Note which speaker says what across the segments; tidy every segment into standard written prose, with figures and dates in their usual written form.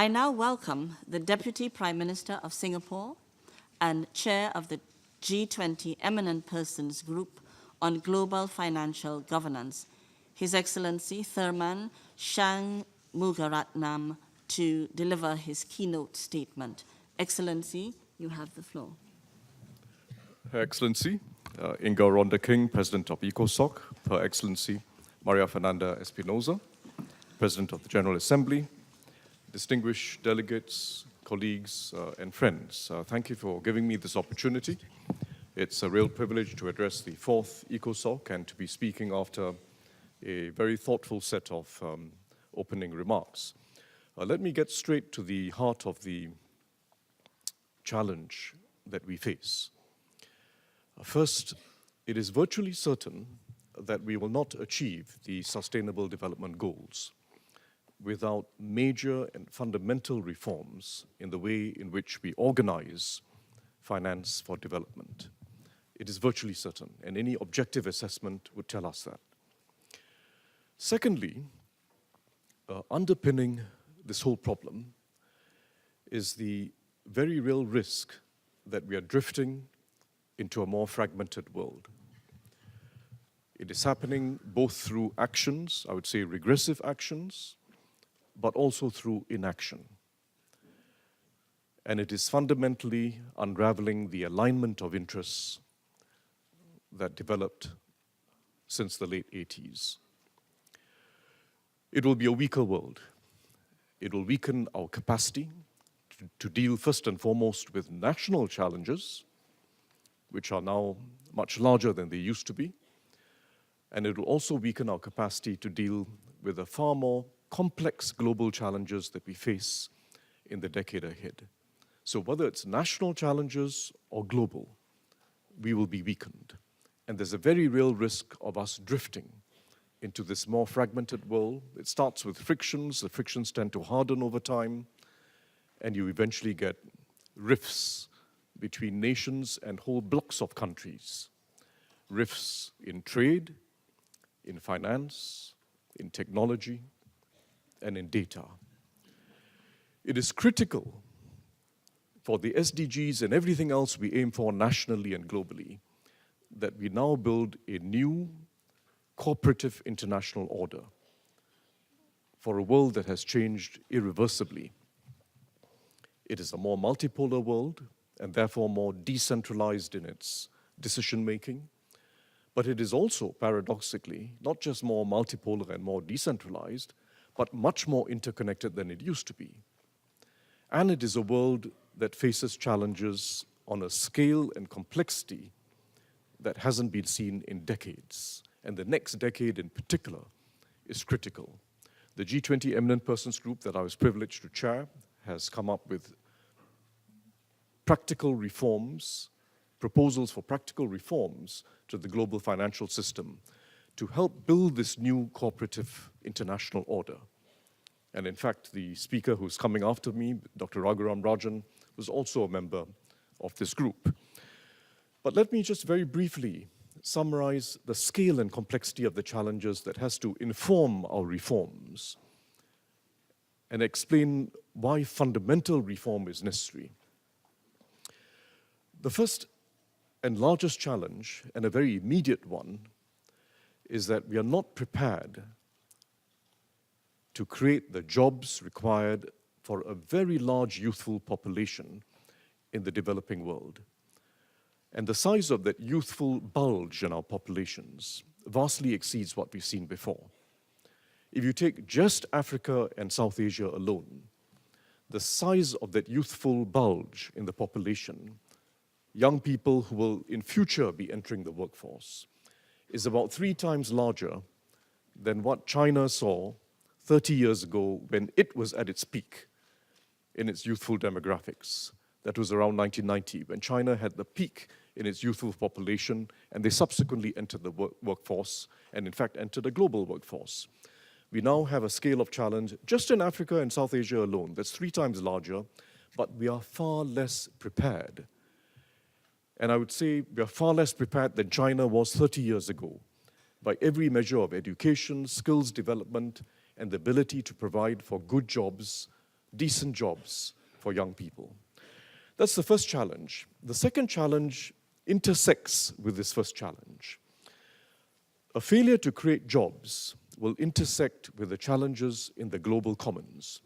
Speaker 1: I now welcome the Deputy Prime Minister of Singapore and Chair of the G20 Eminent Persons Group on Global Financial Governance, His Excellency Tharman Shanmugaratnam, to deliver his keynote statement. Excellency, you have the floor.
Speaker 2: Her Excellency, Inga Rhonda King, President of ECOSOC, Her Excellency Maria Fernanda Espinosa, President of the General Assembly, distinguished delegates, colleagues, and friends, thank you for giving me this opportunity. It's a real privilege to address the fourth ECOSOC and to be speaking after a very thoughtful set of opening remarks. Let me get straight to the heart of the challenge that we face. First, it is virtually certain that we will not achieve the Sustainable Development Goals without major and fundamental reforms in the way in which we organize finance for development. It is virtually certain, and any objective assessment would tell us that. Secondly, underpinning this whole problem is the very real risk that we are drifting into a more fragmented world. It is happening both through actions, I would say regressive actions, but also through inaction. And it is fundamentally unraveling the alignment of interests that developed since the late 80s. It will be a weaker world. It will weaken our capacity to deal first and foremost with national challenges, which are now much larger than they used to be. And it will also weaken our capacity to deal with the far more complex global challenges that we face in the decade ahead. So whether it's national challenges or global, we will be weakened. And there's a very real risk of us drifting into this more fragmented world. It starts with frictions. The frictions tend to harden over time, and you eventually get rifts between nations and whole blocks of countries. Rifts in trade, in finance, in technology, and in data. It is critical for the SDGs and everything else we aim for nationally and globally that we now build a new cooperative international order for a world that has changed irreversibly. It is a more multipolar world and therefore more decentralized in its decision-making. But it is also, paradoxically, not just more multipolar and more decentralized, but much more interconnected than it used to be. And it is a world that faces challenges on a scale and complexity that hasn't been seen in decades. And the next decade in particular is critical. The G20 Eminent Persons Group that I was privileged to chair has come up with practical reforms, proposals for practical reforms to the global financial system to help build this new cooperative international order. And in fact, the speaker who's coming after me, Dr. Raghuram Rajan, was also a member of this group. But let me just very briefly summarize the scale and complexity of the challenges that has to inform our reforms and explain why fundamental reform is necessary. The first and largest challenge, and a very immediate one, is that we are not prepared to create the jobs required for a very large youthful population in the developing world. And the size of that youthful bulge in our populations vastly exceeds what we've seen before. If you take just Africa and South Asia alone, the size of that youthful bulge in the population, young people who will in future be entering the workforce, is about 3 times larger than what China saw 30 years ago when it was at its peak in its youthful demographics. That was around 1990, when China had the peak in its youthful population, and they subsequently entered the workforce, and in fact entered a global workforce. We now have a scale of challenge just in Africa and South Asia alone that's 3 times larger, but we are far less prepared. And I would say we are far less prepared than China was 30 years ago by every measure of education, skills development, and the ability to provide for good jobs decent jobs for young people. That's the first challenge. The second challenge intersects with this first challenge. A failure to create jobs will intersect with the challenges in the global commons.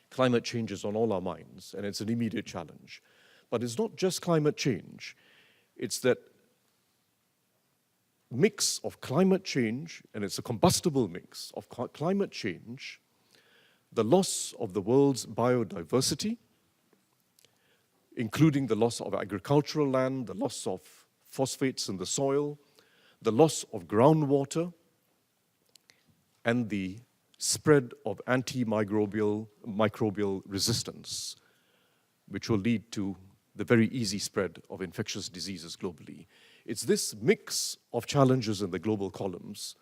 Speaker 2: Climate change is on all our minds, and it's an immediate challenge. But it's not just climate change. It's that mix of climate change, and it's a combustible mix of climate change, the loss of the world's biodiversity, including the loss of agricultural land, the loss of phosphates in the soil, the loss of groundwater, and the spread of antimicrobial resistance, which will lead to the very easy spread of infectious diseases globally. It's this mix of challenges in the global commons,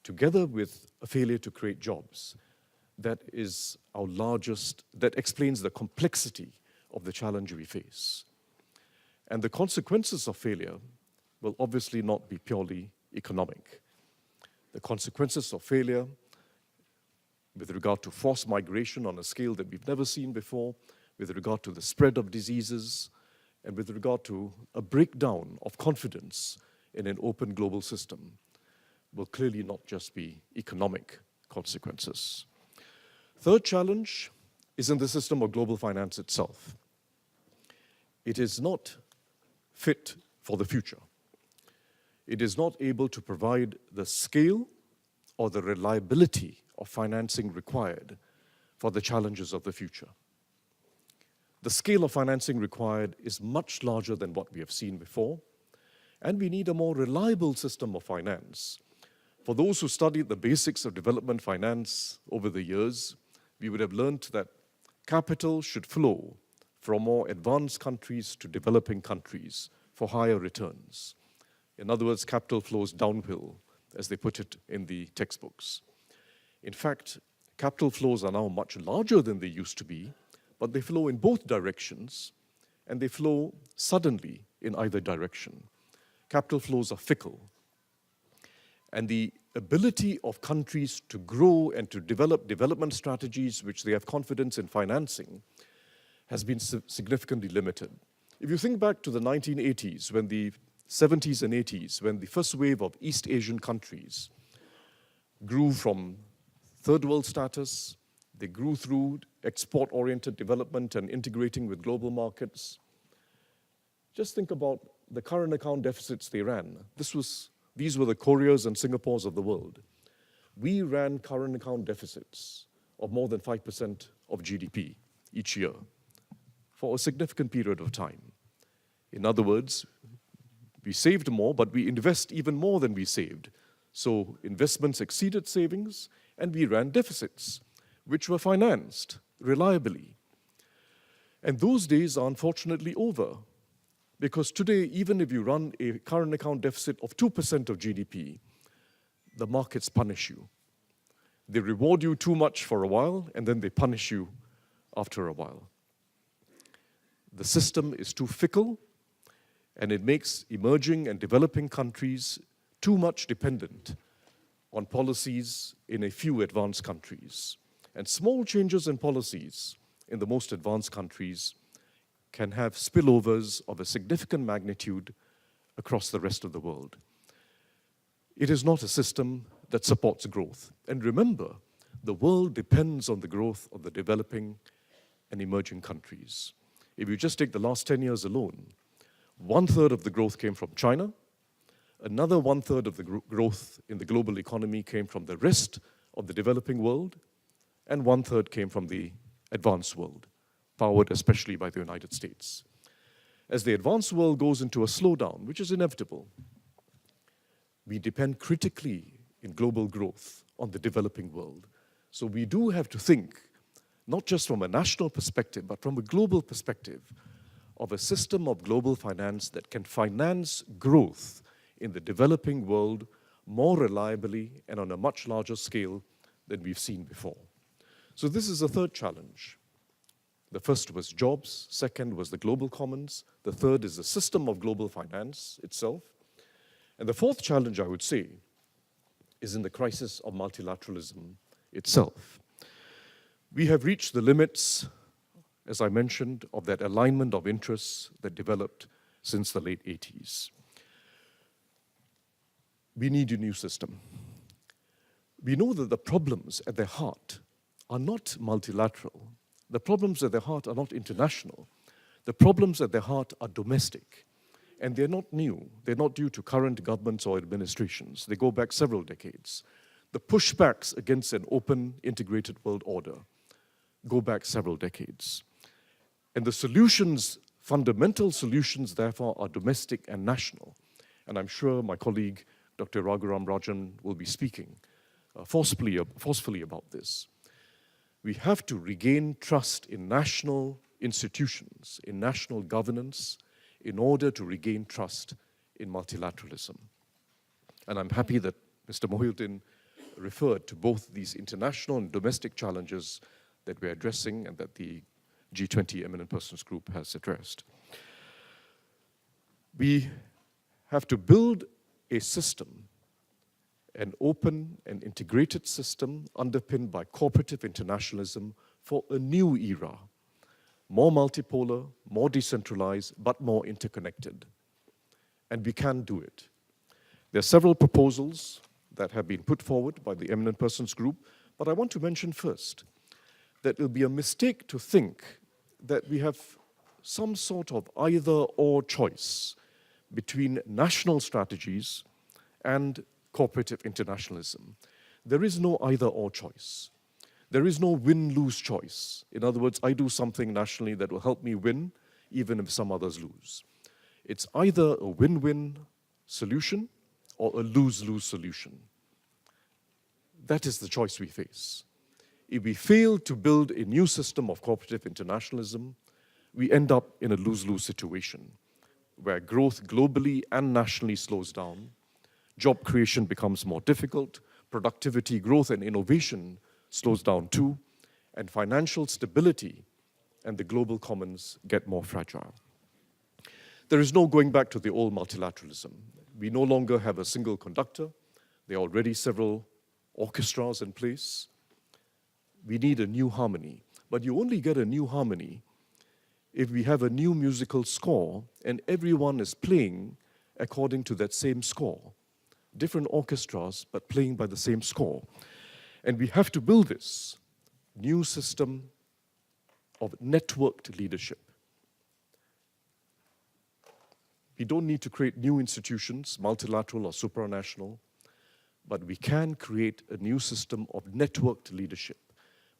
Speaker 2: together with a failure to create jobs, that is our largest, that explains the complexity of the challenge we face. And the consequences of failure will obviously not be purely economic. The consequences of failure with regard to forced migration on a scale that we've never seen before, with regard to the spread of diseases, and with regard to a breakdown of confidence in an open global system will clearly not just be economic consequences. Third challenge is in the system of global finance itself. It is not fit for the future. It is not able to provide the scale or the reliability of financing required for the challenges of the future. The scale of financing required is much larger than what we have seen before, and we need a more reliable system of finance. For those who studied the basics of development finance over the years, we would have learned that capital should flow from more advanced countries to developing countries for higher returns. In other words, capital flows downhill, as they put it in the textbooks. In fact, capital flows are now much larger than they used to be, but they flow in both directions, and they flow suddenly in either direction. Capital flows are fickle. And the ability of countries to grow and to develop development strategies which they have confidence in financing has been significantly limited. If you think back to the 1980s, when the 70s and 80s, when the first wave of East Asian countries grew from third world status, they grew through export-oriented development and integrating with global markets. Just think about the current account deficits they ran. These were the Koreas and Singapores of the world. We ran current account deficits of more than 5% of GDP each year for a significant period of time. In other words, we saved more, but we invest even more than we saved. So investments exceeded savings, and we ran deficits, which were financed reliably. And those days are unfortunately over, because today, even if you run a current account deficit of 2% of GDP, the markets punish you. They reward you too much for a while, and then they punish you after a while. The system is too fickle, and it makes emerging and developing countries too much dependent on policies in a few advanced countries. And small changes in policies in the most advanced countries can have spillovers of a significant magnitude across the rest of the world. It is not a system that supports growth. And remember, the world depends on the growth of the developing and emerging countries. If you just take the last 10 years alone, 1/3 of the growth came from China, another 1/3 of the growth in the global economy came from the rest of the developing world, and 1/3 came from the advanced world, powered especially by the United States. As the advanced world goes into a slowdown, which is inevitable, we depend critically in global growth on the developing world. So we do have to think, not just from a national perspective, but from a global perspective, of a system of global finance that can finance growth in the developing world more reliably and on a much larger scale than we've seen before. So this is a third challenge. The first was jobs, second was the global commons, the third is the system of global finance itself, and the fourth challenge, I would say, is in the crisis of multilateralism itself. We have reached the limits, as I mentioned, of that alignment of interests that developed since the late 80s. We need a new system. We know that the problems at their heart are not multilateral. The problems at their heart are not international. The problems at their heart are domestic. And they're not new. They're not due to current governments or administrations. They go back several decades. The pushbacks against an open, integrated world order go back several decades. And the solutions, fundamental solutions, therefore, are domestic and national. And I'm sure my colleague, Dr. Raghuram Rajan, will be speaking forcefully about this. We have to regain trust in national institutions, in national governance, in order to regain trust in multilateralism. And I'm happy that Mr. Mohiuddin referred to both these international and domestic challenges that we're addressing and that the G20 Eminent Persons Group has addressed. We have to build a system, an open and integrated system underpinned by cooperative internationalism for a new era, more multipolar, more decentralized, but more interconnected. And we can do it. There are several proposals that have been put forward by the Eminent Persons Group, but I want to mention first that it will be a mistake to think that we have some sort of either-or choice between national strategies and cooperative internationalism. There is no either-or choice. There is no win-lose choice. In other words, I do something nationally that will help me win, even if some others lose. It's either a win-win solution or a lose-lose solution. That is the choice we face. If we fail to build a new system of cooperative internationalism, we end up in a lose-lose situation, where growth globally and nationally slows down, job creation becomes more difficult, productivity, growth, and innovation slows down too, and financial stability and the global commons get more fragile. There is no going back to the old multilateralism. We no longer have a single conductor. There are already several orchestras in place. We need a new harmony. But you only get a new harmony if we have a new musical score and everyone is playing according to that same score. Different orchestras, but playing by the same score. And we have to build this new system of networked leadership. We don't need to create new institutions, multilateral or supranational, but we can create a new system of networked leadership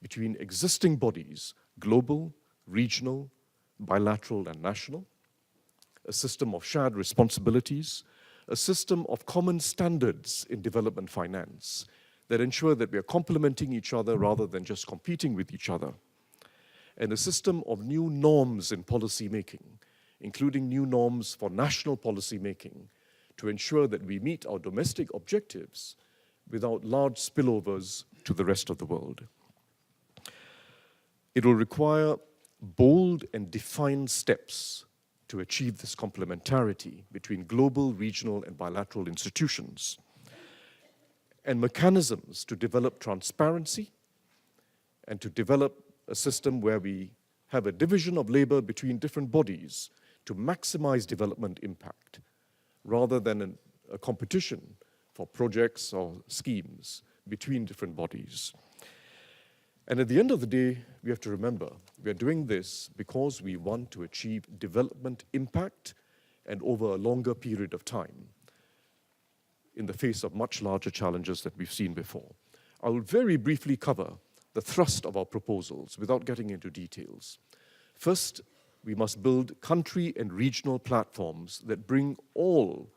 Speaker 2: between existing bodies, global, regional, bilateral, and national, a system of shared responsibilities, a system of common standards in development finance that ensure that we are complementing each other rather than just competing with each other, and a system of new norms in policy making, including new norms for national policy making, to ensure that we meet our domestic objectives without large spillovers to the rest of the world. It will require bold and defined steps to achieve this complementarity between global, regional, and bilateral institutions, and mechanisms to develop transparency and to develop a system where we have a division of labor between different bodies to maximize development impact, rather than a competition for projects or schemes between different bodies. And at the end of the day, we have to remember, we are doing this because we want to achieve development impact and over a longer period of time in the face of much larger challenges that we've seen before. I will very briefly cover the thrust of our proposals without getting into details. First, we must build country and regional platforms that bring all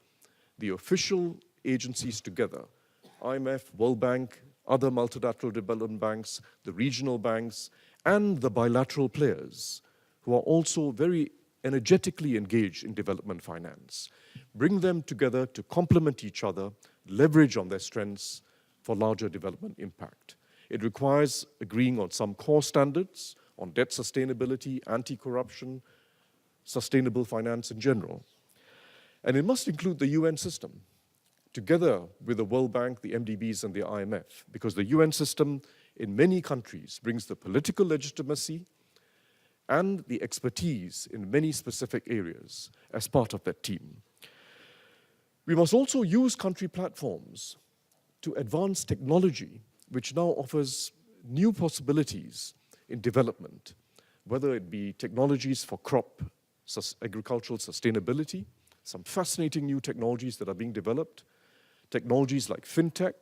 Speaker 2: the official agencies together, IMF, World Bank, other multilateral development banks, the regional banks, and the bilateral players who are also very energetically engaged in development finance. Bring them together to complement each other, leverage on their strengths for larger development impact. It requires agreeing on some core standards on debt sustainability, anti-corruption, sustainable finance in general. And it must include the UN system, together with the World Bank, the MDBs, and the IMF, because the UN system in many countries brings the political legitimacy and the expertise in many specific areas as part of that team. We must also use country platforms to advance technology, which now offers new possibilities in development, whether it be technologies for agricultural sustainability, some fascinating new technologies that are being developed, technologies like fintech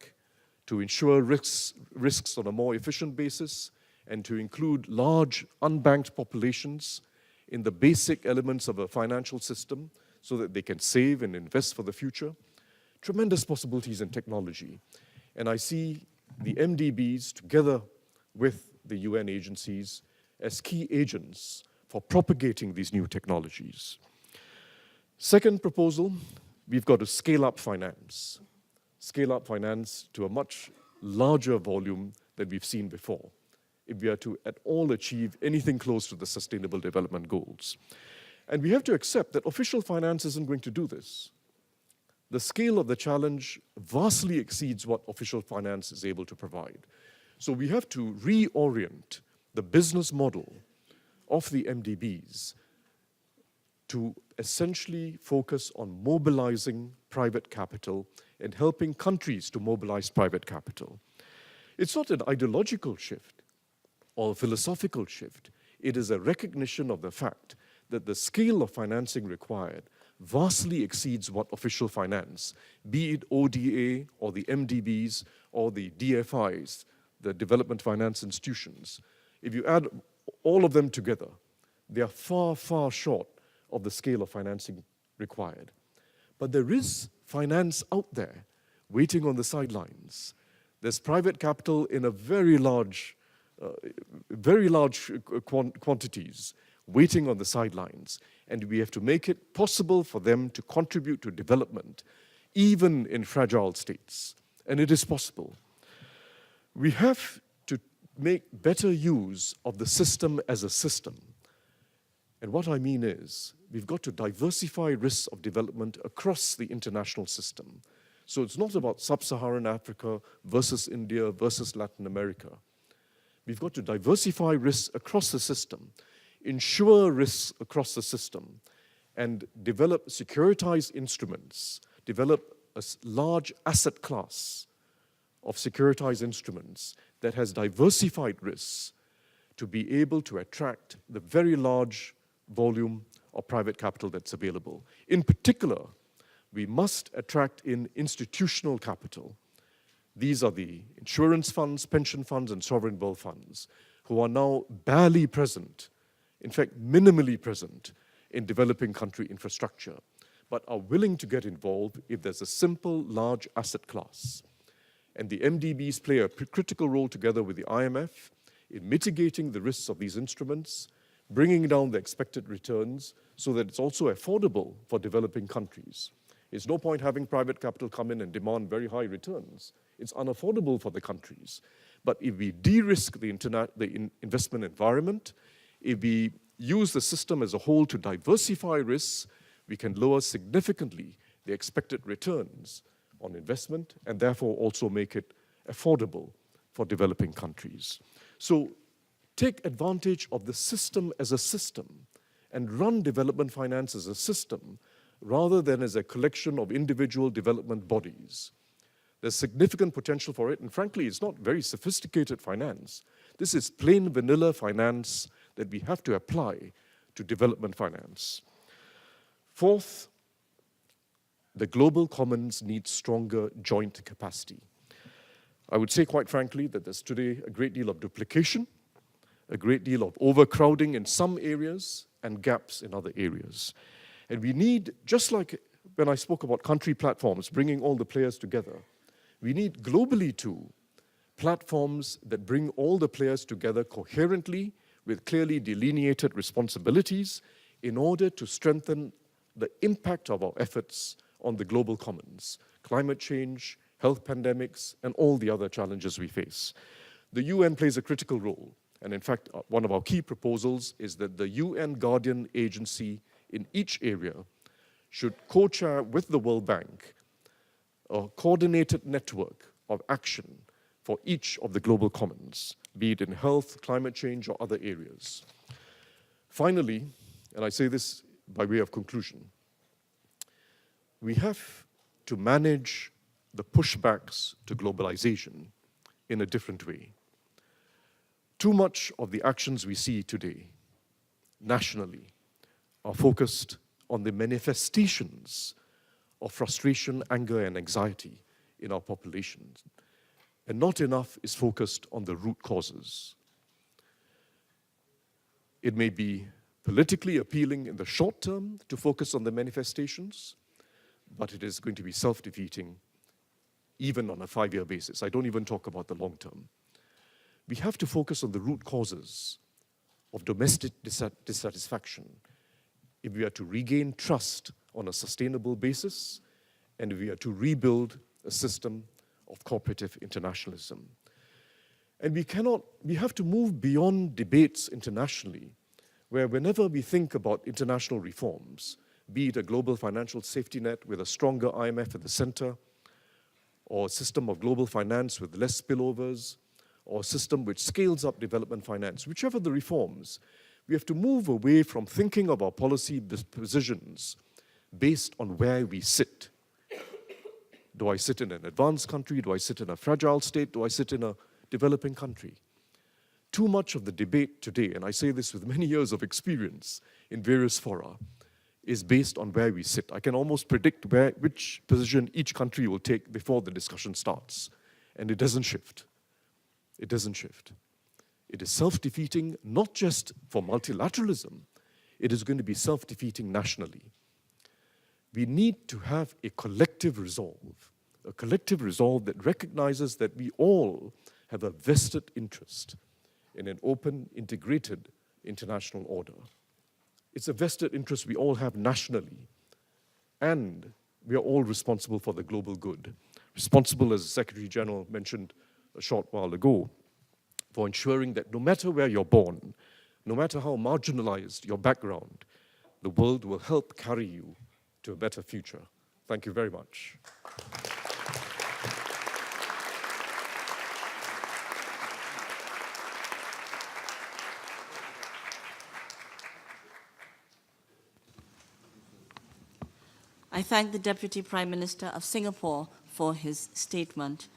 Speaker 2: to ensure risks on a more efficient basis, and to include large unbanked populations in the basic elements of a financial system so that they can save and invest for the future. Tremendous possibilities in technology. And I see the MDBs together with the UN agencies as key agents for propagating these new technologies. Second proposal, we've got to scale up finance. Scale up finance to a much larger volume than we've seen before, if we are to at all achieve anything close to the Sustainable Development Goals. And we have to accept that official finance isn't going to do this. The scale of the challenge vastly exceeds what official finance is able to provide. So we have to reorient the business model of the MDBs to essentially focus on mobilizing private capital and helping countries to mobilize private capital. It's not an ideological shift or a philosophical shift. It is a recognition of the fact that the scale of financing required vastly exceeds what official finance, be it ODA or the MDBs or the DFIs, the development finance institutions. If you add all of them together, they are far, far short of the scale of financing required. But there is finance out there waiting on the sidelines. There's private capital in a very large quantities waiting on the sidelines. And we have to make it possible for them to contribute to development, even in fragile states. And it is possible. We have to make better use of the system as a system. And what I mean is, we've got to diversify risks of development across the international system. So it's not about sub-Saharan Africa versus India versus Latin America. We've got to diversify risks across the system, ensure risks across the system, and develop securitized instruments, develop a large asset class of securitized instruments that has diversified risks to be able to attract the very large volume of private capital that's available. In particular, we must attract in institutional capital. These are the insurance funds, pension funds, and sovereign wealth funds, who are now barely present, in fact, minimally present in developing country infrastructure, but are willing to get involved if there's a simple, large asset class. And the MDBs play a critical role together with the IMF in mitigating the risks of these instruments, bringing down the expected returns so that it's also affordable for developing countries. It's no point having private capital come in and demand very high returns. It's unaffordable for the countries. But if we de-risk the investment environment, if we use the system as a whole to diversify risks, we can lower significantly the expected returns on investment and therefore also make it affordable for developing countries. So take advantage of the system as a system and run development finance as a system rather than as a collection of individual development bodies. There's significant potential for it, and frankly, it's not very sophisticated finance. This is plain vanilla finance that we have to apply to development finance. Fourth, the global commons need stronger joint capacity. I would say quite frankly that there's today a great deal of duplication, a great deal of overcrowding in some areas and gaps in other areas. And we need, just like when I spoke about country platforms, bringing all the players together, we need globally too platforms that bring all the players together coherently with clearly delineated responsibilities in order to strengthen the impact of our efforts on the global commons, climate change, health pandemics, and all the other challenges we face. The UN plays a critical role, and in fact, one of our key proposals is that the UN Guardian agency in each area should co-chair with the World Bank a coordinated network of action for each of the global commons, be it in health, climate change, or other areas. Finally, and I say this by way of conclusion, we have to manage the pushbacks to globalization in a different way. Too much of the actions we see today, nationally, are focused on the manifestations of frustration, anger, and anxiety in our populations, and not enough is focused on the root causes. It may be politically appealing in the short term to focus on the manifestations, but it is going to be self-defeating even on a 5-year basis. I don't even talk about the long term. We have to focus on the root causes of domestic dissatisfaction if we are to regain trust on a sustainable basis and if we are to rebuild a system of cooperative internationalism. And we have to move beyond debates internationally, where whenever we think about international reforms, be it a global financial safety net with a stronger IMF at the center, or a system of global finance with less spillovers, or a system which scales up development finance, whichever the reforms, we have to move away from thinking of our policy positions based on where we sit. Do I sit in an advanced country? Do I sit in a fragile state? Do I sit in a developing country? Too much of the debate today, and I say this with many years of experience in various fora, is based on where we sit. I can almost predict which position each country will take before the discussion starts, and it doesn't shift. It doesn't shift. It is self-defeating, not just for multilateralism, it is going to be self-defeating nationally. We need to have a collective resolve that recognizes that we all have a vested interest in an open, integrated international order. It's a vested interest we all have nationally, and we are all responsible for the global good. Responsible, as the Secretary General mentioned a short while ago, for ensuring that no matter where you're born, no matter how marginalized your background, the world will help carry you to a better future. Thank you very much.
Speaker 1: I thank the Deputy Prime Minister of Singapore for his statement.